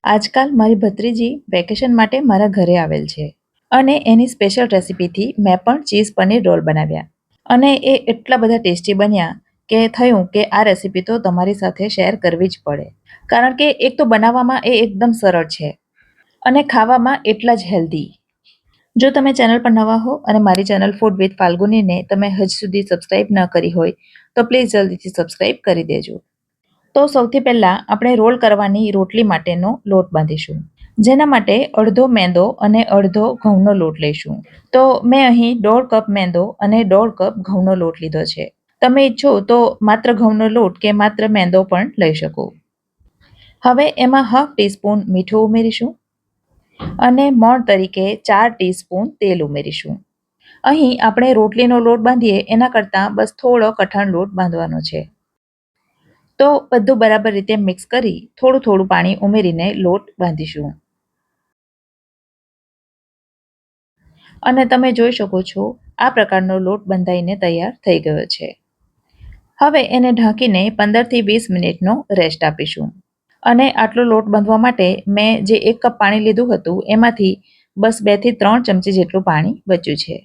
આજકાલ મારી ભત્રીજી વેકેશન માટે મારા ઘરે આવેલ છે અને એની સ્પેશિયલ રેસિપીથી મેં પણ ચીઝ પનીર રોલ બનાવ્યા અને એ એટલા બધા ટેસ્ટી બન્યા કે થયું કે આ રેસિપી તો તમારી સાથે શેર કરવી જ પડે. કારણ કે એક તો બનાવવામાં એ એકદમ સરળ છે અને ખાવામાં એટલા જ હેલ્ધી. જો તમે ચેનલ પર નવા હો અને મારી ચેનલ ફૂડ વિથ ફાલ્ગુનીને તમે હજ સુધી સબસ્ક્રાઇબ ન કરી હોય તો પ્લીઝ જલ્દીથી સબસ્ક્રાઇબ કરી દેજો. તો સૌથી પહેલા આપણે રોલ કરવાની રોટલી માટેનો લોટ બાંધીશું, જેના માટે અડધો મેંદો અને અડધો ઘઉંનો લોટ લઈશું. તો મેં અહીં 1.5 કપ મેંદો અને 1.5 કપ ઘઉંનો લોટ લીધો છે. તમે ઈચ્છો તો માત્ર ઘઉંનો લોટ કે માત્ર મેંદો પણ લઈ શકો. હવે એમાં 1/2 ટીસ્પૂન મીઠું ઉમેરીશું અને મોણ તરીકે 4 ટીસ્પૂન તેલ ઉમેરીશું. અહીં આપણે રોટલીનો લોટ બાંધીએ એના કરતાં બસ થોડો કઠણ લોટ બાંધવાનો છે. તો બધું બરાબર રીતે મિક્સ કરી થોડું થોડું પાણી ઉમેરીને લોટ બાંધીશું. અને તમે જોઈ શકો છો આ પ્રકારનો લોટ બંધાઈને તૈયાર થઈ ગયો છે. હવે એને ઢાંકીને 15 થી 20 મિનિટનો રેસ્ટ આપીશું. અને આટલો લોટ બાંધવા માટે મેં જે 1 કપ પાણી લીધું હતું એમાંથી બસ 2 થી 3 ચમચી જેટલું પાણી બચ્યું છે.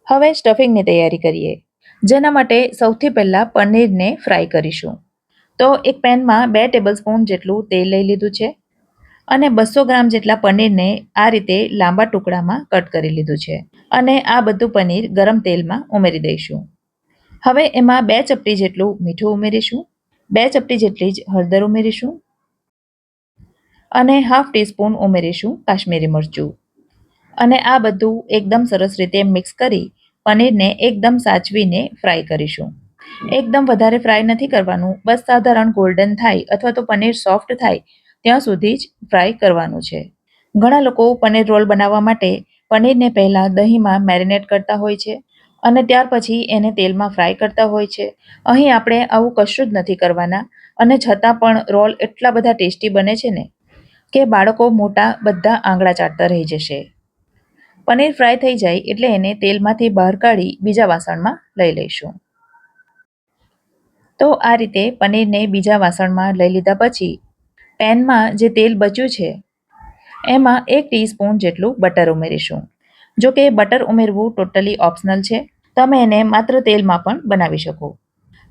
હવે સ્ટફિંગની તૈયારી કરીએ, જેના માટે સૌથી પહેલા પનીરને ફ્રાય કરીશું. તો એક પેનમાં 2 ટેબલસ્પૂન જેટલું તેલ લઈ લીધું છે અને 200 ગ્રામ જેટલા પનીરને આ રીતે લાંબા ટુકડામાં કટ કરી લીધું છે અને આ બધું પનીર ગરમ તેલમાં ઉમેરી દઈશું. હવે એમાં 2 ચપટી જેટલું મીઠું ઉમેરીશું, 2 ચપટી જેટલી જ હળદર ઉમેરીશું અને 1/2 ટીસ્પૂન ઉમેરીશું કાશ્મીરી મરચું. અને આ બધું એકદમ સરસ રીતે મિક્સ કરી પનીરને એકદમ સાચવીને ફ્રાય કરીશું. એકદમ વધારે ફ્રાય નથી કરવાનું, બસ સાધારણ ગોલ્ડન થાય અથવા તો પનીર સોફ્ટ થાય ત્યાં સુધી જ ફ્રાય કરવાનું છે. ઘણા લોકો પનીર રોલ બનાવવા માટે પનીરને પહેલાં દહીંમાં મેરિનેટ કરતા હોય છે અને ત્યાર પછી એને તેલમાં ફ્રાય કરતા હોય છે. અહીં આપણે આવું કશું જ નથી કરવાના અને છતાં પણ રોલ એટલા બધા ટેસ્ટી બને છે ને કે બાળકો મોટા બધા આંગળા ચાટતા રહી જશે. પનીર ફ્રાય થઈ જાય એટલે એને તેલમાંથી બહાર કાઢી બીજા વાસણમાં લઈ લઈશું. તો આ રીતે પનીરને બીજા વાસણમાં લઈ લીધા પછી પેનમાં જે તેલ બચ્યું છે એમાં 1 ટીસ્પૂન જેટલું બટર ઉમેરીશું. જો કે બટર ઉમેરવું ટોટલી ઓપ્શનલ છે, તમે એને માત્ર તેલમાં પણ બનાવી શકો.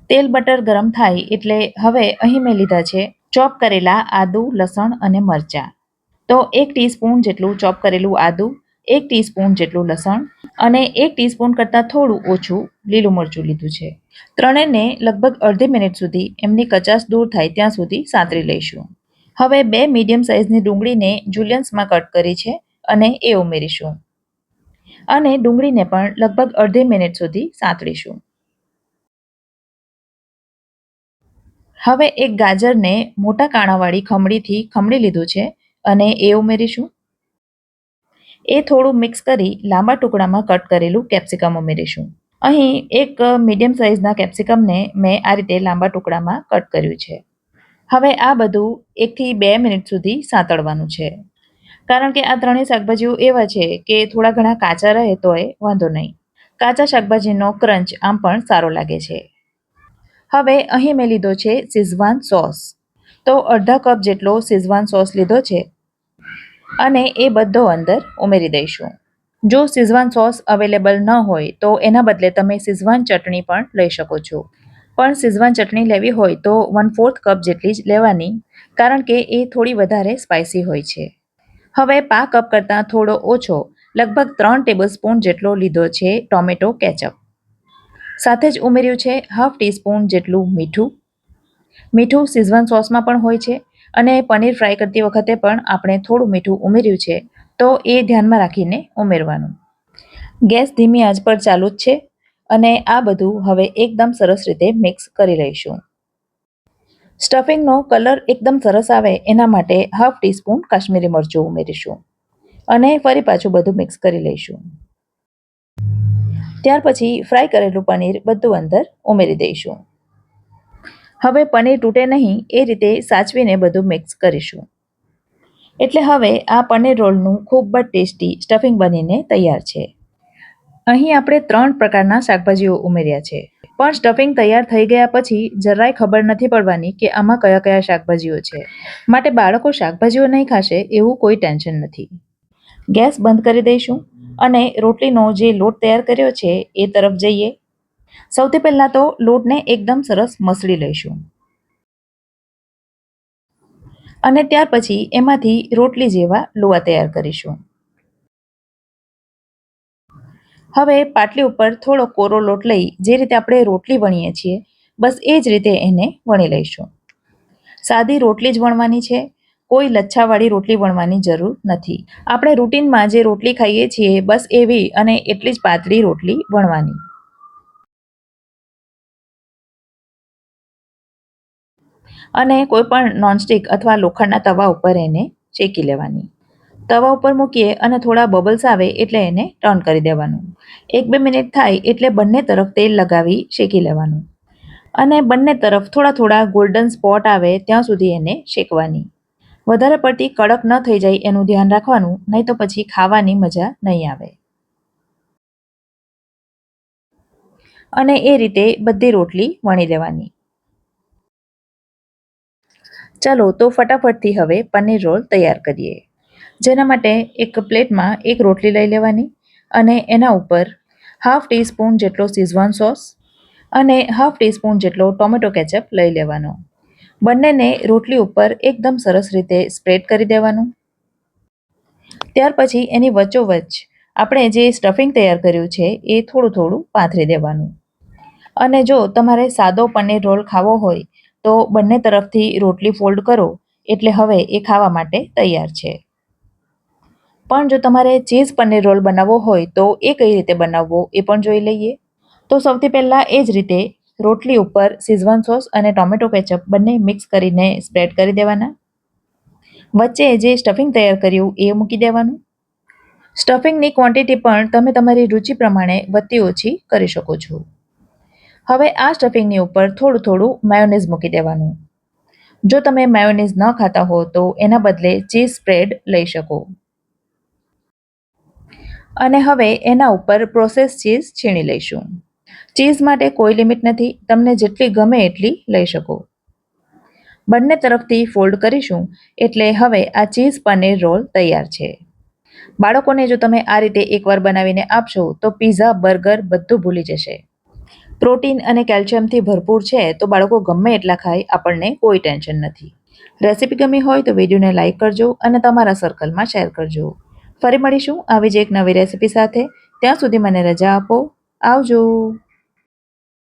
તેલ બટર ગરમ થાય એટલે હવે અહીં મેં લીધા છે ચોપ કરેલા આદુ, લસણ અને મરચાં. તો 1 ટીસ્પૂન જેટલું ચોપ કરેલું આદુ, 1 ટીસ્પૂન જેટલું લસણ અને 1 ટીસ્પૂન કરતાં થોડું ઓછું લીલું મરચું લીધું છે. ત્રણેયને લગભગ અડધી મિનિટ સુધી એમની કચાશ દૂર થાય ત્યાં સુધી સાંતળી લઈશું. હવે 2 મીડિયમ સાઇઝની ડુંગળીને જુલિયન્સમાં કટ કરી છે અને એ ઉમેરીશું અને ડુંગળીને પણ લગભગ અડધી મિનિટ સુધી સાંતળીશું. હવે એક ગાજરને મોટા કાણાવાળી ખમણીથી ખમણી લીધું છે અને એ ઉમેરીશું. એ થોડું મિક્સ કરી લાંબા ટુકડામાં કટ કરેલું કેપ્સિકમ ઉમેરીશું. અહીં એક મીડિયમ સાઇઝના કેપ્સિકમને મેં આ રીતે લાંબા ટુકડામાં કટ કર્યું છે. હવે આ બધું 1 થી 2 મિનિટ સુધી સાંતળવાનું છે, કારણ કે આ ત્રણેય શાકભાજીઓ એવા છે કે થોડા ઘણા કાચા રહે તોય વાંધો નહીં. કાચા શાકભાજીનો ક્રંચ આમ પણ સારો લાગે છે. હવે અહીં મેં લીધો છે શેઝવાન સોસ. તો અડધા કપ જેટલો શેઝવાન સોસ લીધો છે અને એ બધો અંદર ઉમેરી દઈશું. જો શેઝવાન સોસ અવેલેબલ ન હોય તો એના બદલે તમે શેઝવાન ચટણી પણ લઈ શકો છો. પણ શેઝવાન ચટણી લેવી હોય તો 1/4 કપ જેટલી જ લેવાની, કારણ કે એ થોડી વધારે સ્પાઇસી હોય છે. હવે પા કપ કરતાં થોડો ઓછો લગભગ 3 ટેબલસ્પૂન જેટલો લીધો છે ટોમેટો કેચઅપ. સાથે જ ઉમેર્યું છે 1/2 ટીસ્પૂન જેટલું મીઠું. મીઠું શેઝવાન સોસમાં પણ હોય છે અને પનીર ફ્રાય કરતી વખતે પણ આપણે થોડું મીઠું ઉમેર્યું છે, તો એ ધ્યાનમાં રાખીને ઉમેરવાનું. ગેસ ધીમી આંચ પર ચાલુ જ છે અને આ બધું હવે એકદમ સરસ રીતે મિક્સ કરી લઈશું. સ્ટફિંગનો કલર એકદમ સરસ આવે એના માટે 1/2 ટીસ્પૂન કાશ્મીરી મરચું ઉમેરીશું અને ફરી પાછું બધું મિક્સ કરી લઈશું. ત્યાર પછી ફ્રાય કરેલું પનીર બધું અંદર ઉમેરી દઈશું. હવે પનીર તૂટે નહીં એ રીતે સાચવીને બધું મિક્સ કરીશું. એટલે હવે આ પનીર રોલનું ખૂબ જ ટેસ્ટી સ્ટફિંગ બનીને તૈયાર છે. અહીં આપણે 3 પ્રકારના શાકભાજીઓ ઉમેર્યા છે. પણ સ્ટફિંગ તૈયાર થઈ ગયા પછી જરાય ખબર નથી પડવાની કે આમાં કયા કયા શાકભાજીઓ છે. માટે બાળકો શાકભાજીઓ નહીં ખાશે એવું કોઈ ટેન્શન નથી. ગેસ બંધ કરી દઈશું અને રોટલીનો જે લોટ તૈયાર કર્યો છે એ તરફ જઈએ. સૌથી પહેલાં તો લોટને એકદમ સરસ મસળી લઈશું અને ત્યાર પછી એમાંથી રોટલી જેવા લુવા તૈયાર કરીશું. હવે પાટલી ઉપર થોડો કોરો લોટ લઈ જે રીતે આપણે રોટલી વણીએ છીએ બસ એ જ રીતે એને વણી લઈશું. સાદી રોટલી જ વણવાની છે, કોઈ લચ્છાવાળી રોટલી વણવાની જરૂર નથી. આપણે રૂટીનમાં જે રોટલી ખાઈએ છીએ બસ એવી અને એટલી જ પાતળી રોટલી વણવાની. અને કોઈ પણ નોનસ્ટિક અથવા લોખંડના તવા ઉપર એને શેકી લેવાની. તવા ઉપર મૂકીએ અને થોડા બબલ્સ આવે એટલે એને ટર્ન કરી દેવાનું. 1-2 મિનિટ થાય એટલે બંને તરફ તેલ લગાવી શેકી લેવાનું અને બંને તરફ થોડા થોડા ગોલ્ડન સ્પોટ આવે ત્યાં સુધી એને શેકવાની. વધારે પડતી કડક ન થઈ જાય એનું ધ્યાન રાખવાનું, નહીં તો પછી ખાવાની મજા નહીં આવે. અને એ રીતે બધી રોટલી વણી લેવાની. ચાલો તો ફટાફટથી હવે પનીર રોલ તૈયાર કરીએ. જેના માટે એક પ્લેટમાં એક રોટલી લઈ લેવાની અને એના ઉપર 1/2 ટીસ્પૂન જેટલો શેઝવાન સોસ અને 1/2 ટીસ્પૂન જેટલો ટોમેટો કેચઅપ લઈ લેવાનો. બંનેને રોટલી ઉપર એકદમ સરસ રીતે સ્પ્રેડ કરી દેવાનું. ત્યાર પછી એની વચ્ચોવચ્ચ આપણે જે સ્ટફિંગ તૈયાર કર્યું છે એ થોડું થોડું પાથરી દેવાનું. અને જો તમારે સાદો પનીર રોલ ખાવો હોય તો બંને તરફથી રોટલી ફોલ્ડ કરો એટલે હવે એ ખાવા માટે તૈયાર છે. પણ જો તમારે ચીઝ પનીર રોલ બનાવવો હોય તો એ કઈ રીતે બનાવવો એ પણ જોઈ લઈએ. તો સૌથી પહેલાં એ જ રીતે રોટલી ઉપર શેઝવાન સોસ અને ટોમેટો કેચઅપ બંને મિક્સ કરીને સ્પ્રેડ કરી દેવાના. વચ્ચે જે સ્ટફિંગ તૈયાર કર્યું એ મૂકી દેવાનું. સ્ટફિંગની ક્વોન્ટિટી પણ તમે તમારી રુચિ પ્રમાણે વધતી ઓછી કરી શકો છો. હવે આ સ્ટફિંગની ઉપર થોડું થોડું મેયોનીઝ મૂકી દેવાનું. જો તમે મેયોનીઝ ન ખાતા હો તો એના બદલે ચીઝ સ્પ્રેડ લઈ શકો. અને હવે એના ઉપર પ્રોસેસ ચીઝ છીણી લઈશું. ચીઝ માટે કોઈ લિમિટ નથી, તમને જેટલી ગમે એટલી લઈ શકો. બંને તરફથી ફોલ્ડ કરીશું એટલે હવે આ ચીઝ પનીર રોલ તૈયાર છે. બાળકોને જો તમે આ રીતે એકવાર બનાવીને આપશો તો પીઝા, બર્ગર બધું ભૂલી જશે. પ્રોટીન અને કેલ્શિયમથી ભરપૂર છે તો બાળકો ગમે એટલા ખાય, આપણને કોઈ ટેન્શન નથી. રેસીપી ગમી હોય તો વિડીયોને લાઇક કરજો અને તમારા સર્કલમાં શેર કરજો. ફરી મળીશું આવી જ એક નવી રેસીપી સાથે. ત્યાં સુધી મને રજા આપો. આવજો.